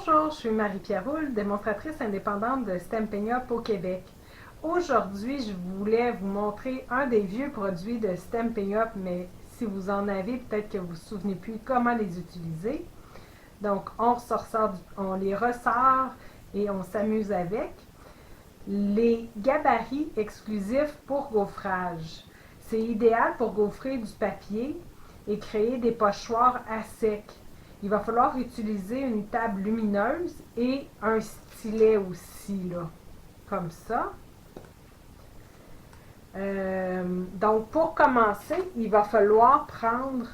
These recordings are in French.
Bonjour, je suis Marie-Pierre Roule, démonstratrice indépendante de Stampin' Up au Québec. Aujourd'hui, je voulais vous montrer un des vieux produits de Stampin' Up, mais si vous en avez, peut-être que vous ne vous souvenez plus comment les utiliser. Donc, on les ressort et on s'amuse avec. Les gabarits exclusifs pour gaufrage. C'est idéal pour gaufrer du papier et créer des pochoirs à sec. Il va falloir utiliser une table lumineuse et un stylet aussi, là, comme ça. Donc, pour commencer, il va falloir prendre,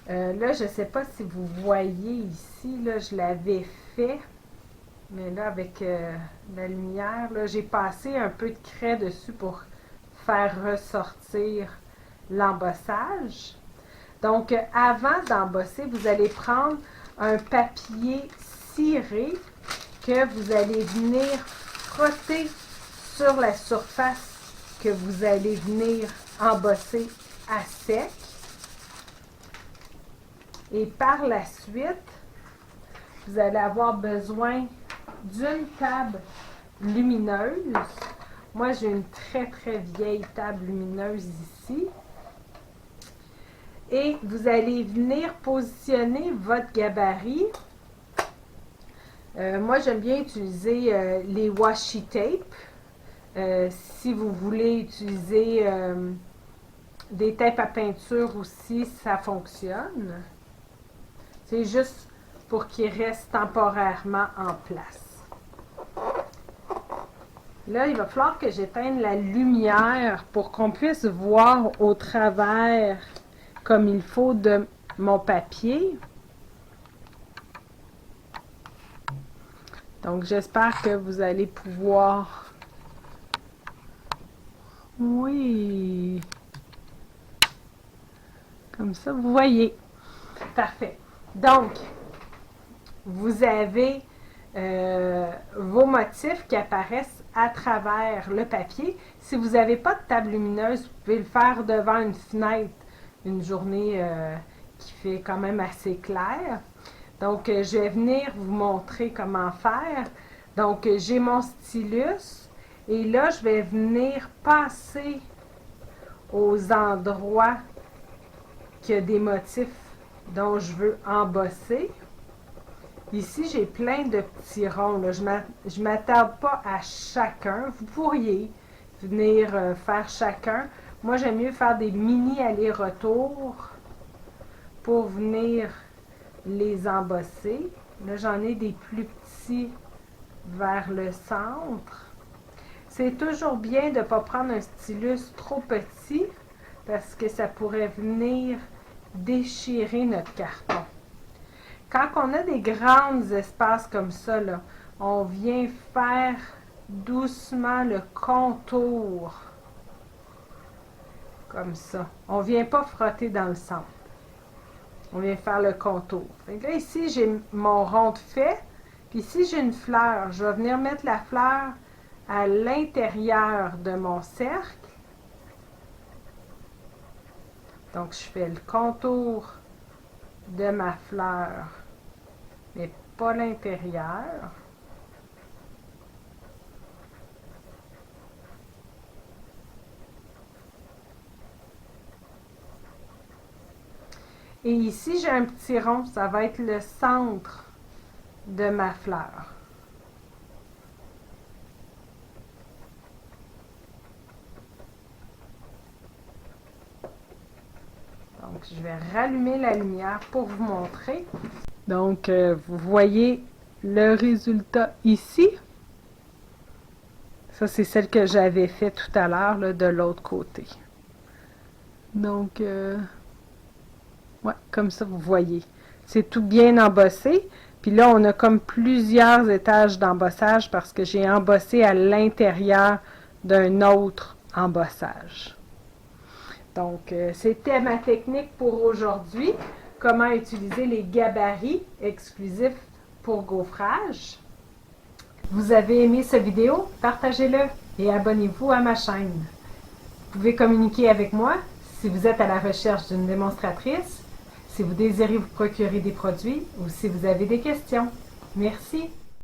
là, je ne sais pas si vous voyez ici, là, je l'avais fait, mais là, avec la lumière, là, j'ai passé un peu de craie dessus pour faire ressortir l'embossage. Donc, avant d'embosser, vous allez prendre un papier ciré que vous allez venir frotter sur la surface que vous allez venir embosser à sec. Et par la suite, vous allez avoir besoin d'une table lumineuse. Moi, j'ai une très, très vieille table lumineuse ici. Et vous allez venir positionner votre gabarit. Moi, j'aime bien utiliser les washi tape. Si vous voulez utiliser des tapes à peinture aussi, ça fonctionne. C'est juste pour qu'ils restent temporairement en place. Là, il va falloir que j'éteigne la lumière pour qu'on puisse voir au travers comme il faut de mon papier. Donc, j'espère que vous allez pouvoir... Oui! Comme ça, vous voyez. Parfait. Donc, vous avez vos motifs qui apparaissent à travers le papier. Si vous n'avez pas de table lumineuse, vous pouvez le faire devant une fenêtre une journée qui fait quand même assez clair. Donc, je vais venir vous montrer comment faire. Donc, j'ai mon stylus et là, je vais venir passer aux endroits qu'il y a des motifs dont je veux embosser. Ici, j'ai plein de petits ronds. Là. Je ne m'attarde pas à chacun. Vous pourriez venir faire chacun. Moi, j'aime mieux faire des mini allers-retours pour venir les embosser. Là, j'en ai des plus petits vers le centre. C'est toujours bien de ne pas prendre un stylus trop petit parce que ça pourrait venir déchirer notre carton. Quand on a des grands espaces comme ça, là, on vient faire doucement le contour. Comme ça. On ne vient pas frotter dans le centre. On vient faire le contour. Donc là, ici, j'ai mon rond fait. Puis ici, j'ai une fleur. Je vais venir mettre la fleur à l'intérieur de mon cercle. Donc, je fais le contour de ma fleur, mais pas l'intérieur. Et ici, j'ai un petit rond, ça va être le centre de ma fleur. Donc, je vais rallumer la lumière pour vous montrer. Donc, vous voyez le résultat ici. Ça, c'est celle que j'avais fait tout à l'heure, de l'autre côté. Donc, ouais, comme ça, vous voyez. C'est tout bien embossé. Puis là, on a comme plusieurs étages d'embossage parce que j'ai embossé à l'intérieur d'un autre embossage. Donc, c'était ma technique pour aujourd'hui. Comment utiliser les gabarits exclusifs pour gaufrage. Vous avez aimé cette vidéo? Partagez-le et abonnez-vous à ma chaîne. Vous pouvez communiquer avec moi si vous êtes à la recherche d'une démonstratrice, si vous désirez vous procurer des produits ou si vous avez des questions. Merci.